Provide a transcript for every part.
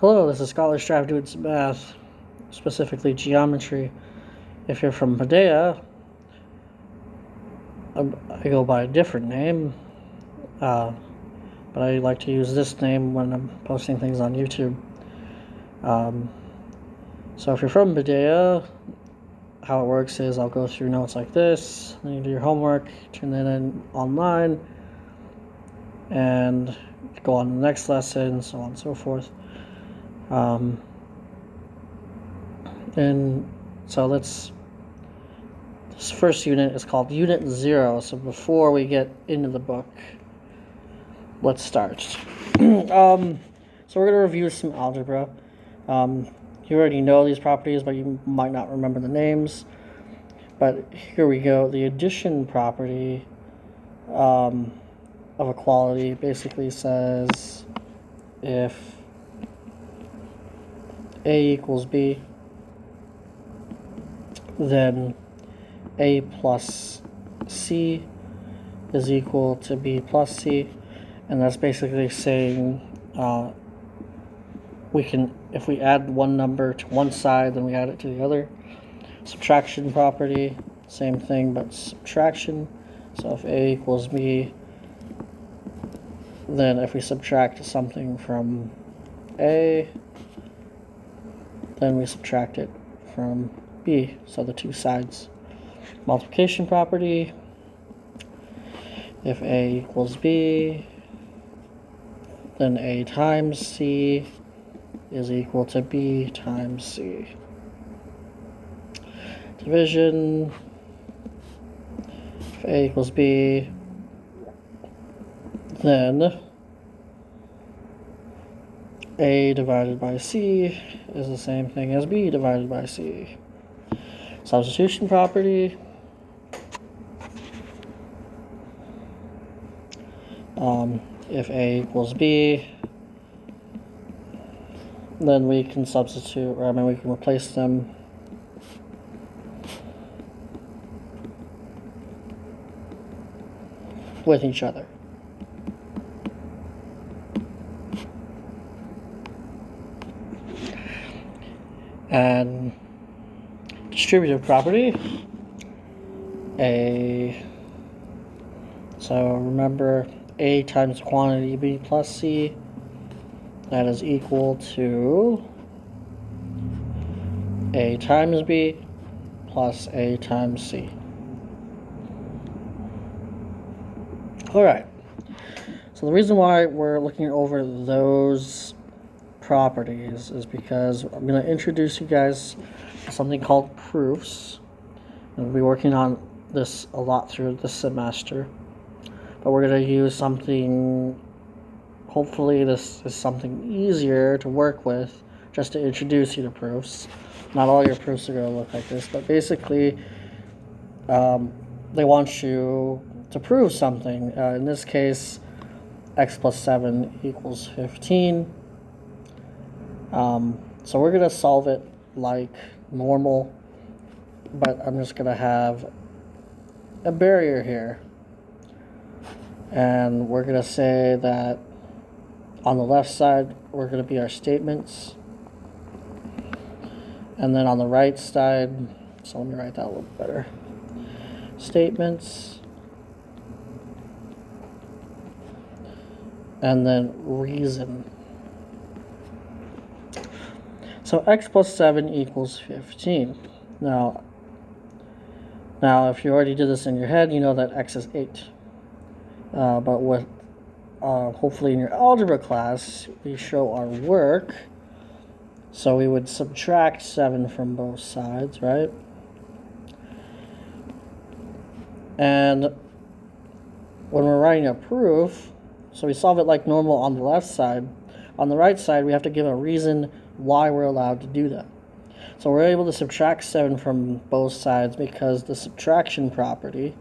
Hello, this is Scholar Strive doing some math, specifically geometry. If you're from Medea, I go by a different name, but I like to use this name when I'm posting things on YouTube. So if you're from Medea, how it works is I'll go through notes like this, then you do your homework, turn that in online, and go on to the next lesson, so on and so forth. And so this first unit is called Unit 0. So before we get into the book, let's start. So we're going to review some algebra. You already know these properties, but you might not remember the names. But here we go. The addition property of equality basically says if A equals B, then A plus C is equal to B plus C, and that's basically saying if we add one number to one side, then we add it to the other. Subtraction property, same thing, but subtraction. So if A equals B, then if we subtract something from A, then we subtract it from B, so the two sides. Multiplication property, if A equals B, then A times C is equal to B times C. Division, if A equals B, then A divided by C is the same thing as B divided by C. Substitution property, if A equals B, then we can substitute, we can replace them with each other. And distributive property, so remember A times quantity B plus C, that is equal to A times B plus A times C. Alright, so the reason why we're looking over those properties is because I'm going to introduce you guys to something called proofs. And we'll be working on this a lot through the semester. But we're going to use something, hopefully this is something easier to work with, just to introduce you to proofs. Not all your proofs are going to look like this, but basically they want you to prove something. In this case, x plus 7 equals 15. So we're going to solve it like normal, but I'm just going to have a barrier here. And we're going to say that on the left side, we're going to be our statements. And then on the right side, so let me write that a little better. Statements. And then reason. So x plus 7 equals 15. Now, if you already did this in your head, you know that x is 8. But with hopefully in your algebra class, we show our work. So we would subtract 7 from both sides, right? And when we're writing a proof, so we solve it like normal on the left side. On the right side, we have to give a reason why we're allowed to do that. So we're able to subtract 7 from both sides because the subtraction property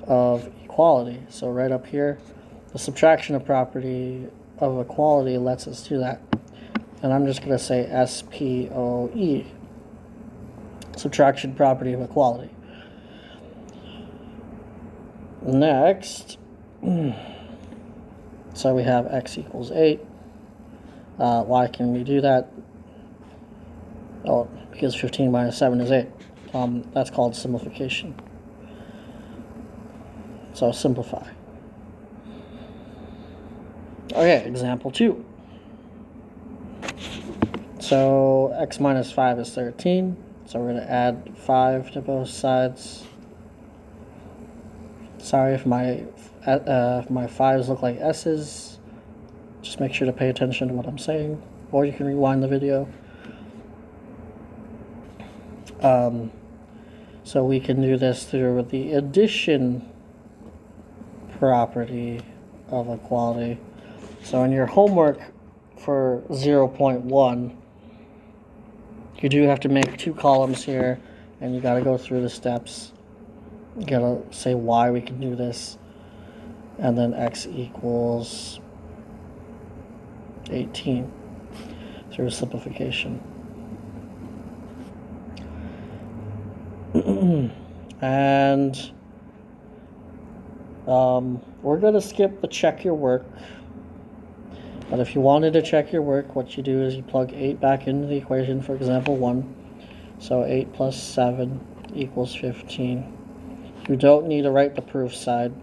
of equality. So right up here, the subtraction property of equality lets us do that. And I'm just going to say SPOE, subtraction property of equality. Next, so we have x equals 8. Why can we do that? Oh, because 15 minus 7 is 8. That's called simplification. So simplify. Okay, example 2. So x minus 5 is 13. So we're going to add 5 to both sides. Sorry if my 5s look like s's. Just make sure to pay attention to what I'm saying. Or you can rewind the video. So we can do this through the addition property of equality. So in your homework for 0.1, you do have to make 2 columns here, and you got to go through the steps. You got to say why we can do this, and then x equals 18 through simplification. And we're going to skip the check your work. But if you wanted to check your work, what you do is you plug 8 back into the equation for example 1. So 8 plus 7 equals 15. You don't need to write the proof side.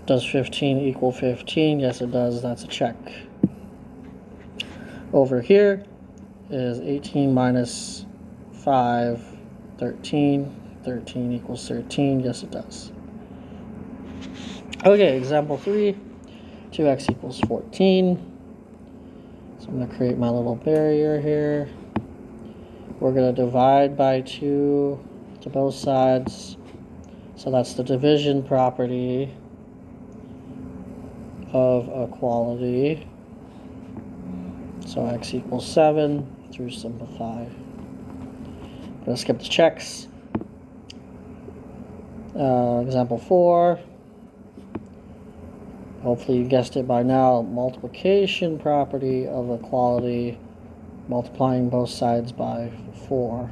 Does 15 equal 15? Yes, it does. That's a check. Over here is 18 minus 5, 13. 13 equals 13. Yes, it does. Okay, example 3. 2x equals 14. So I'm going to create my little barrier here. We're going to divide by 2 to both sides. So that's the division property of equality. So x equals 7 through simplify. I'm going to skip the checks. Example 4. Hopefully you guessed it by now. Multiplication property of equality, multiplying both sides by 4.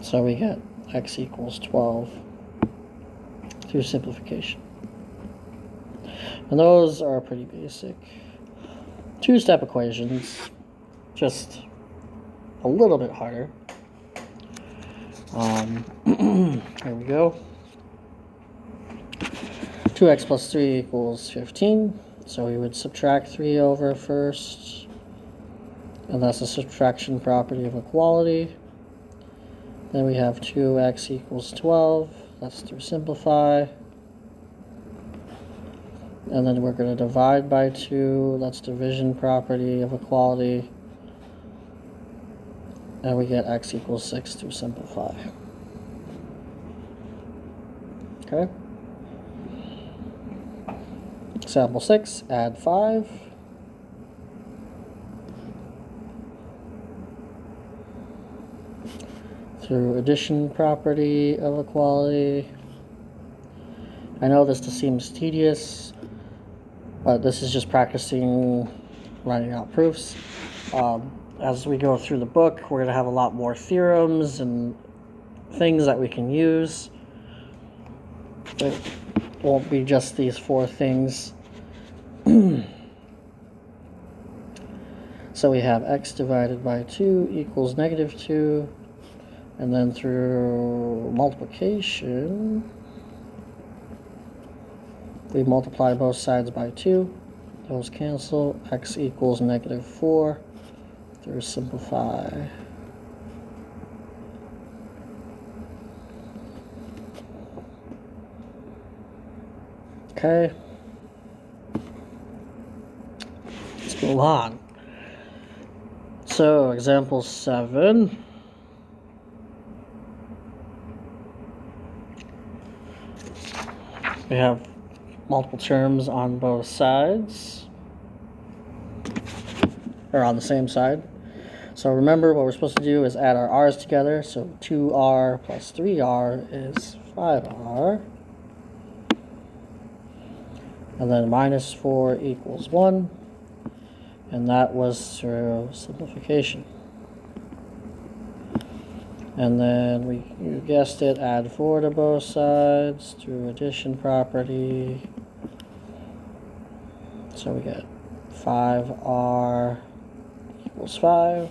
So we get x equals 12 through simplification. And those are pretty basic. 2-step equations, just a little bit harder. Here we go. 2x plus 3 equals 15. So we would subtract 3 over first. And that's the subtraction property of equality. Then we have 2x equals 12. That's through simplify. And then we're going to divide by 2. That's division property of equality. And we get x equals 6 through simplify. Okay. Example 6, add 5. Through addition property of equality. I know this just seems tedious, but this is just practicing writing out proofs. As we go through the book, we're going to have a lot more theorems and things that we can use. It won't be just these 4 things. So we have x divided by 2 equals negative 2. And then through multiplication, we multiply both sides by 2. Those cancel. X equals negative 4 through simplify. Okay. Let's move on. So, example 7. We have multiple terms on both sides, or on the same side. So remember, what we're supposed to do is add our r's together. So 2r plus 3r is 5r. And then minus 4 equals 1. And that was through simplification. And then you guessed it, add 4 to both sides through addition property. So we get 5r equals 5.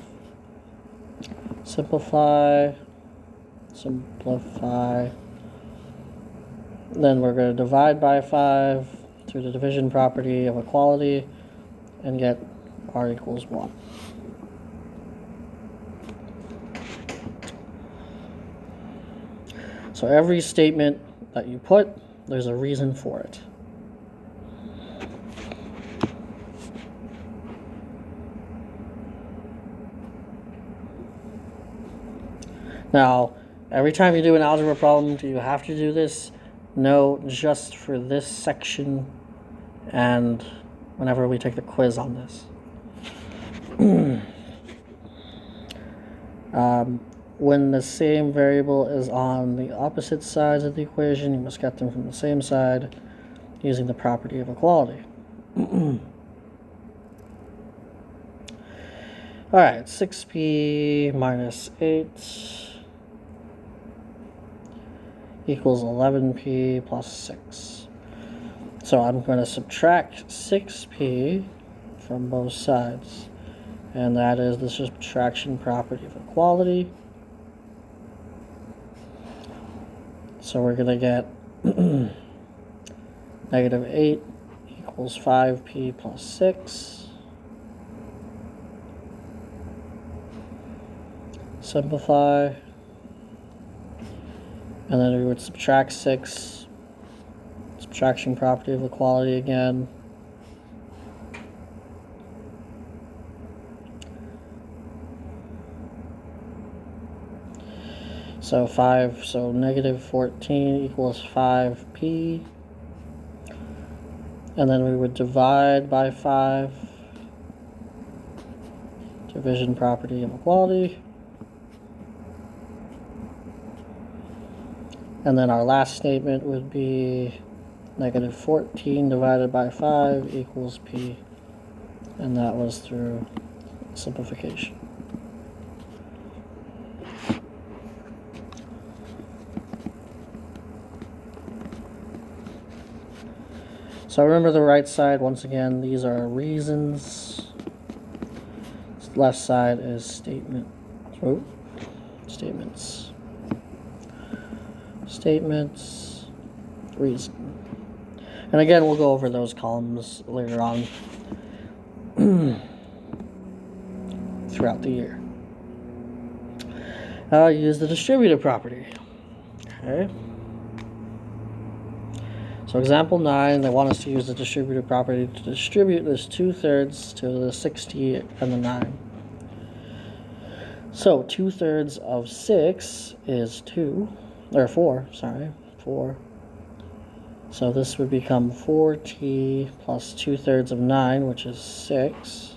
Simplify. Then we're going to divide by 5 through the division property of equality and get r equals 1. So every statement that you put, there's a reason for it. Now, every time you do an algebra problem, do you have to do this? No, just for this section and whenever we take the quiz on this. When the same variable is on the opposite sides of the equation, you must get them from the same side using the property of equality. Alright, 6p minus 8 equals 11p plus 6. So I'm going to subtract 6p from both sides. And that is the subtraction property of equality. So we're going to get negative 8 equals 5p plus 6. Simplify. And then we would subtract 6. Subtraction property of equality again. So negative 14 equals 5p. And then we would divide by 5. Division property of equality. And then our last statement would be negative 14 divided by 5 equals p. And that was through simplification. So remember the right side, once again, these are reasons. Left side is statements. Statements, reason. And again, we'll go over those columns later on throughout the year. Use the distributive property. Okay. So example 9, they want us to use the distributive property to distribute this 2/3 to the 60 and the 9. So 2/3 of 6 is 4. So this would become 4t plus 2/3 of 9, which is 6,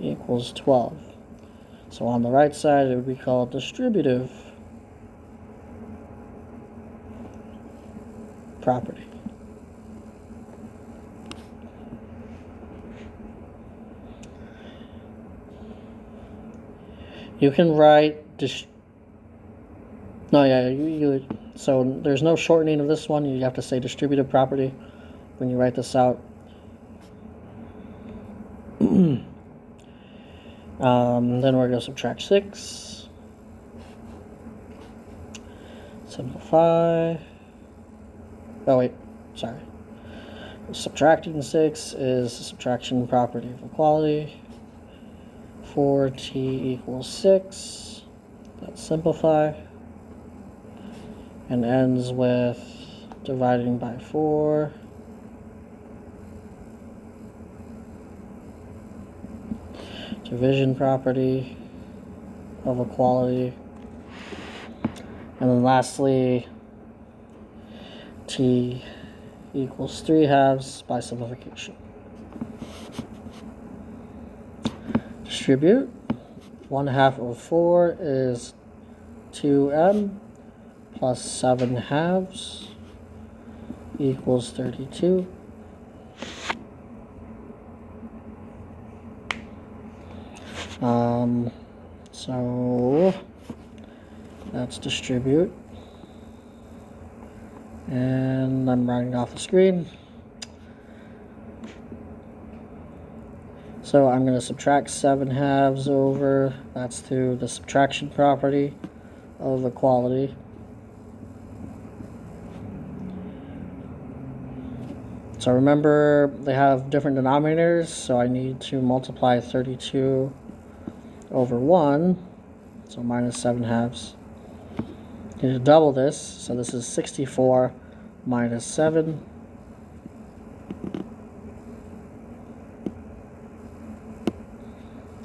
equals 12. So on the right side, it would be called distributive property. You can write so there's no shortening of this one. You have to say distributive property when you write this out. Then we're going to subtract 6. Simplify. Oh wait, sorry. Subtracting 6 is the subtraction property of equality. 4t equals 6. Let's simplify. And ends with dividing by 4. Division property of equality. And then lastly, t equals 3/2 by simplification. Distribute. 1/2 of 4 is 2m plus 7/2 equals 32. So That's distribute. And I'm running off the screen. So I'm going to subtract 7/2 over, that's through the subtraction property of equality. So remember, they have different denominators, so I need to multiply 32 over 1, so minus 7/2. I need to double this, so this is 64 minus 7.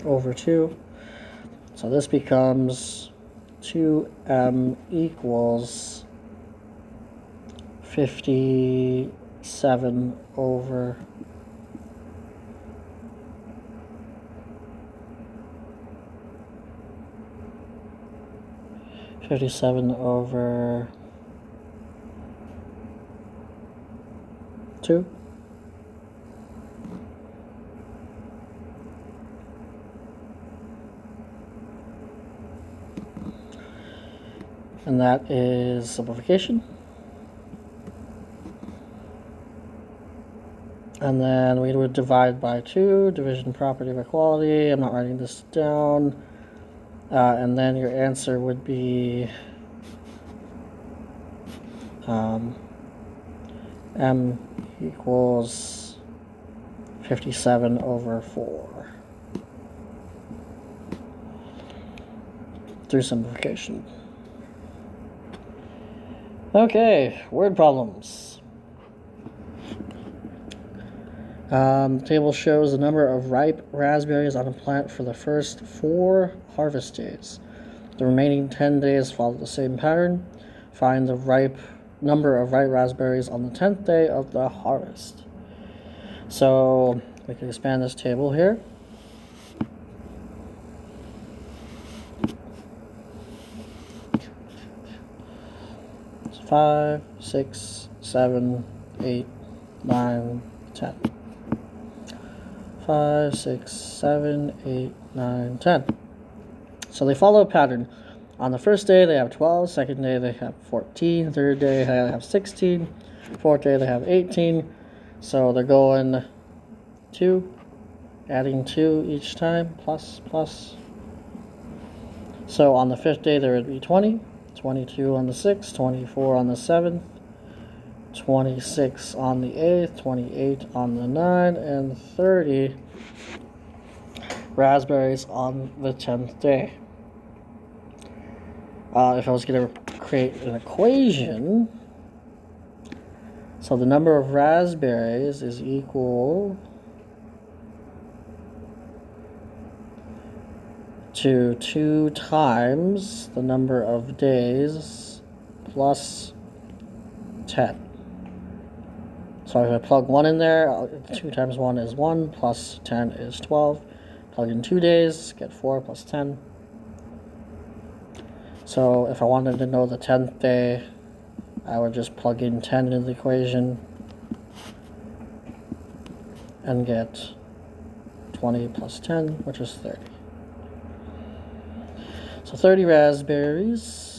Over 2. So this becomes 2m equals 57 over 2. And that is simplification. And then we would divide by 2, division property of equality. I'm not writing this down. And then your answer would be m equals 57 over 4 through simplification. Okay, word problems. The table shows the number of ripe raspberries on a plant for the first 4 harvest days. The remaining 10 days follow the same pattern. Find the number of ripe raspberries on the 10th day of the harvest. So we can expand this table here. It's 5, 6, 7, 8, 9, 10. 5, 6, 7, 8, 9, 10. So they follow a pattern. On the first day they have 12, second day they have 14, third day they have 16, fourth day they have 18. So they're going 2, adding 2 each time, plus, plus. So on the 5th day there would be 20, 22 on the 6th, 24 on the 7th, 26 on the 8th, 28 on the 9th, and 30 raspberries on the 10th day. If I was going to create an equation, so the number of raspberries is equal to 2 times the number of days plus 10. So if I plug 1 in there, 2 times 1 is 1, plus 10 is 12. Plug in 2 days, get 4 plus 10. So if I wanted to know the 10th day, I would just plug in 10 into the equation and get 20 plus 10, which is 30. So 30 raspberries.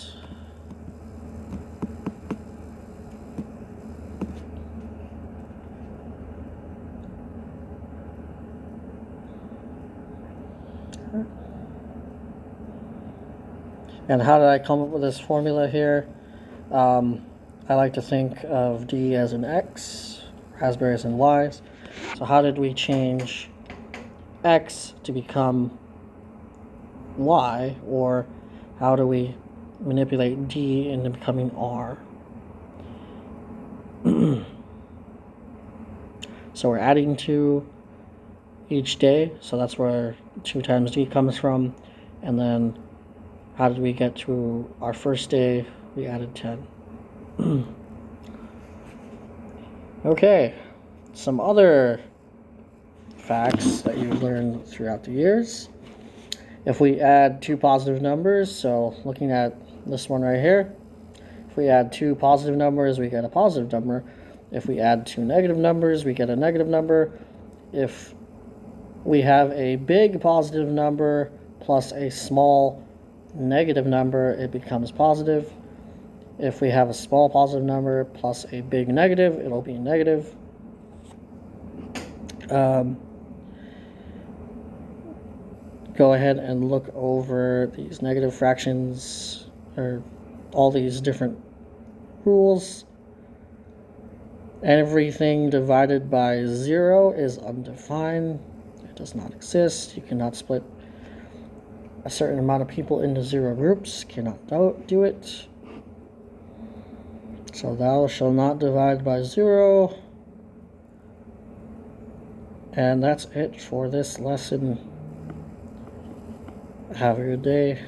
And how did I come up with this formula here? I like to think of D as an X, raspberries and Y's. So how did we change X to become Y, or how do we manipulate D into becoming R? So we're adding 2 each day, so that's where 2 times D comes from. And then how did we get to our first day? We added 10. Okay, some other facts that you've learned throughout the years. If we add 2 positive numbers, so looking at this one right here, if we add 2 positive numbers, we get a positive number. If we add 2 negative numbers, we get a negative number. If we have a big positive number plus a small negative number, it becomes positive. If we have a small positive number plus a big negative, it'll be negative. Go ahead and look over these negative fractions, or all these different rules. Everything divided by 0 is undefined. It does not exist. You cannot split a certain amount of people into 0 groups. Cannot do it. So thou shall not divide by 0. And that's it for this lesson. Have a good day.